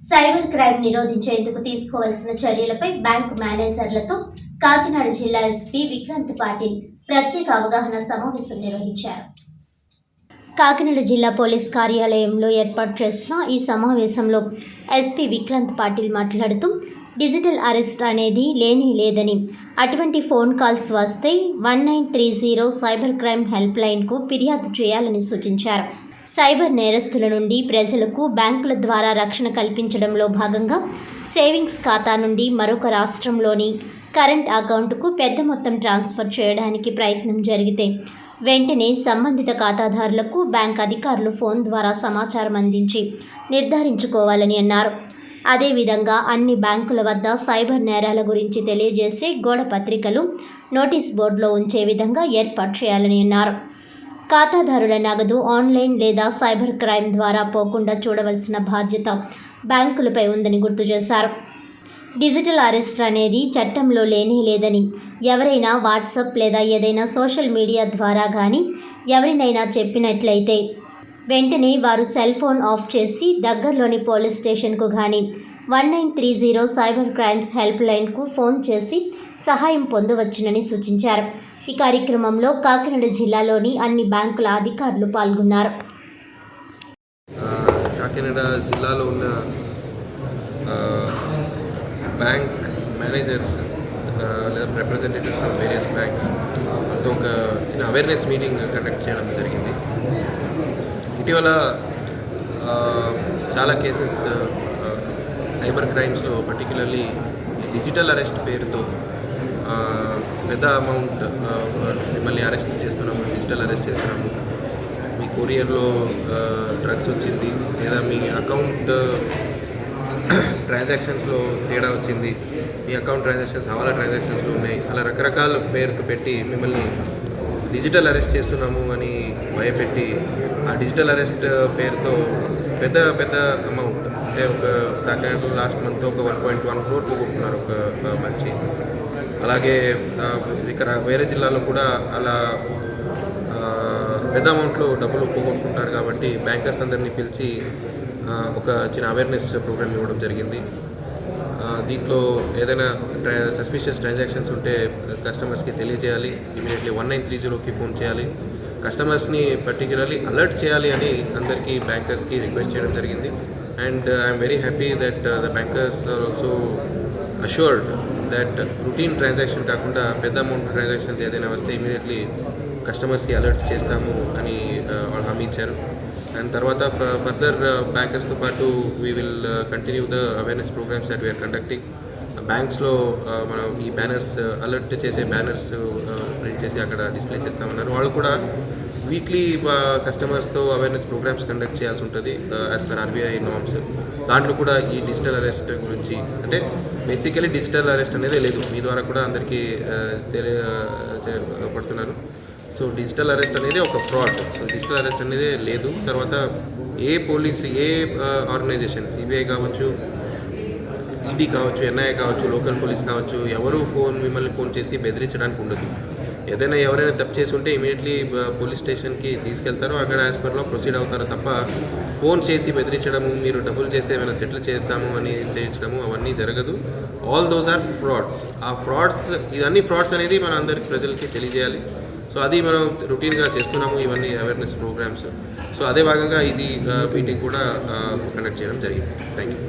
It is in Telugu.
సైబర్ క్రైమ్ నిరోధించేందుకు తీసుకోవాల్సిన చర్యలపై బ్యాంకు మేనేజర్లతో కాకినాడ జిల్లా ఎస్పీ విక్రాంత్ పాటిల్ ప్రత్యేక అవగాహన సమావేశం నిర్వహించారు. కాకినాడ జిల్లా పోలీస్ కార్యాలయంలో ఏర్పాటు చేసిన ఈ సమావేశంలో ఎస్పీ విక్రాంత్ పాటిల్ మాట్లాడుతూ డిజిటల్ అరెస్ట్ అనేది లేదని, అటువంటి ఫోన్ కాల్స్ వస్తే 1930 సైబర్ క్రైమ్ హెల్ప్ లైన్కు ఫిర్యాదు చేయాలని సూచించారు. సైబర్ నేరస్తుల నుండి ప్రజలకు బ్యాంకుల ద్వారా రక్షణ కల్పించడంలో భాగంగా సేవింగ్స్ ఖాతా నుండి మరొక రాష్ట్రంలోని కరెంట్ అకౌంట్కు పెద్ద మొత్తం ట్రాన్స్ఫర్ చేయడానికి ప్రయత్నం జరిగితే వెంటనే సంబంధిత ఖాతాదారులకు బ్యాంక్ అధికారులు ఫోన్ ద్వారా సమాచారం అందించి నిర్ధారించుకోవాలని అన్నారు. అదేవిధంగా అన్ని బ్యాంకుల వద్ద సైబర్ నేరాల గురించి తెలియజేసే గోడ పత్రికలు నోటీస్ బోర్డులో ఉంచే విధంగా ఏర్పాటు చేయాలని అన్నారు. ఖాతాదారుల నగదు ఆన్లైన్ లేదా సైబర్ క్రైమ్ ద్వారా పోకుండా చూడవలసిన బాధ్యత బ్యాంకులపై ఉందని గుర్తు చేశారు. డిజిటల్ అరెస్ట్ అనేది చట్టంలో లేదని, ఎవరైనా వాట్సాప్ లేదా ఏదైనా సోషల్ మీడియా ద్వారా కానీ ఎవరినైనా చెప్పినట్లయితే వెంటనే వారు సెల్ ఫోన్ ఆఫ్ చేసి దగ్గరలోని పోలీస్ స్టేషన్కు కానీ 1930 సైబర్ క్రైమ్స్ హెల్ప్ లైన్కు ఫోన్ చేసి సహాయం పొందవచ్చునని సూచించారు. ఈ కార్యక్రమంలో కాకినాడ జిల్లాలోని అన్ని బ్యాంకుల అధికారులు పాల్గొన్నారు. కాకినాడ జిల్లాలో ఉన్న బ్యాంక్ మేనేజర్స్ లేదా రిప్రజెంటేటివ్స్ ఆఫ్ వేరియస్ బ్యాంక్స్ ఒక చిన్న అవేర్నెస్ మీటింగ్ కండక్ట్ చేయడం జరిగింది. ఇటీవల చాలా కేసెస్ సైబర్ క్రైమ్స్లో పర్టికులర్లీ డిజిటల్ అరెస్ట్ పేరుతో పెద్ద అమౌంట్ మిమ్మల్ని అరెస్ట్ చేస్తున్నాము, డిజిటల్ అరెస్ట్ చేస్తున్నాము, మీ కొరియర్లో డ్రగ్స్ వచ్చింది లేదా మీ అకౌంట్ ట్రాన్సాక్షన్స్లో తేడా వచ్చింది, మీ అకౌంట్ ట్రాన్సాక్షన్స్ హవాలా ట్రాన్సాక్షన్స్లో ఉన్నాయి, అలా రకరకాల పేరుకు పెట్టి మిమ్మల్ని డిజిటల్ అరెస్ట్ చేస్తున్నాము అని భయపెట్టి ఆ డిజిటల్ అరెస్ట్ పేరుతో పెద్ద పెద్ద అమౌంట్ అంటే ఒక కాకినాడలో లాస్ట్ మంత్ ఒక 1.1 crore పోగొట్టుకున్నారు ఒక మంచి. అలాగే ఇక్కడ వేరే జిల్లాలో కూడా అలా పెద్ద అమౌంట్లో డబ్బులు పోగొట్టుకుంటారు. కాబట్టి బ్యాంకర్స్ అందరినీ పిలిచి ఒక చిన్న అవేర్నెస్ ప్రోగ్రామ్ ఇవ్వడం జరిగింది. దీంట్లో ఏదైనా సస్పిషియస్ ట్రాన్సాక్షన్స్ ఉంటే కస్టమర్స్కి తెలియజేయాలి, ఇమీడియట్లీ 1930కి ఫోన్ చేయాలి, కస్టమర్స్ని పర్టిక్యులర్లీ అలర్ట్ చేయాలి అని అందరికీ బ్యాంకర్స్కి రిక్వెస్ట్ చేయడం జరిగింది. And I'm very happy that the bankers are also assured that routine transaction కాకుండా పెద్ద అమౌంట్ ట్రాన్సాక్షన్స్ ఏదైనా వస్తే ఇమీడియట్లీ కస్టమర్స్కి అలర్ట్ చేస్తాము అని వాళ్ళు హామీ ఇచ్చారు. అండ్ తర్వాత ఫర్దర్ బ్యాంకర్స్తో పాటు we will continue the awareness programs that we are conducting. బ్యాంక్స్లో మనం ఈ బ్యానర్స్ అలర్ట్ చేసే బ్యానర్స్ ప్రింట్ చేసి అక్కడ డిస్ప్లే చేస్తామన్నారు. వాళ్ళు కూడా వీక్లీ కస్టమర్స్తో అవేర్నెస్ ప్రోగ్రామ్స్ కండక్ట్ చేయాల్సి ఉంటుంది యాజ్ పర్ ఆర్బీఐ నార్మ్స్. దాంట్లో కూడా ఈ డిజిటల్ అరెస్ట్ గురించి, అంటే బేసికలీ డిజిటల్ అరెస్ట్ అనేది లేదు, మీ ద్వారా కూడా అందరికీ తెలియపడుతున్నారు. సో డిజిటల్ అరెస్ట్ అనేది ఒక ఫ్రాడ్. సో డిజిటల్ అరెస్ట్ అనేది లేదు. తర్వాత ఏ పోలీస్, ఏ ఆర్గనైజేషన్, సిబిఐ కావచ్చు, ఈడీ కావచ్చు, ఎన్ఐఏ కావచ్చు, లోకల్ పోలీస్ కావచ్చు, ఎవరు మిమ్మల్ని ఫోన్ చేసి బెదిరించడానికి ఉండదు. ఏదైనా ఎవరైనా తప్పు చేసి ఉంటే ఇమీడియట్లీ పోలీస్ స్టేషన్కి తీసుకెళ్తారు, అక్కడ యాజ్ పర్లో ప్రొసీడ్ అవుతారు తప్ప ఫోన్ చేసి బెదిరించడము, మీరు డబ్బులు చేస్తే ఏమైనా సెటిల్ చేస్తాము అని చేయించడము అవన్నీ జరగదు. All those are frauds. ఆ ఫ్రాడ్స్, ఇవన్నీ ఫ్రాడ్స్ అనేది మన అందరికి ప్రజలకి తెలియజేయాలి. సో అది మనం రొటీన్గా చేస్తున్నాము ఇవన్నీ అవేర్నెస్ ప్రోగ్రామ్స్. సో అదే భాగంగా ఇది మీటింగ్ కూడా కండక్ట్ చేయడం జరిగింది. Thank you.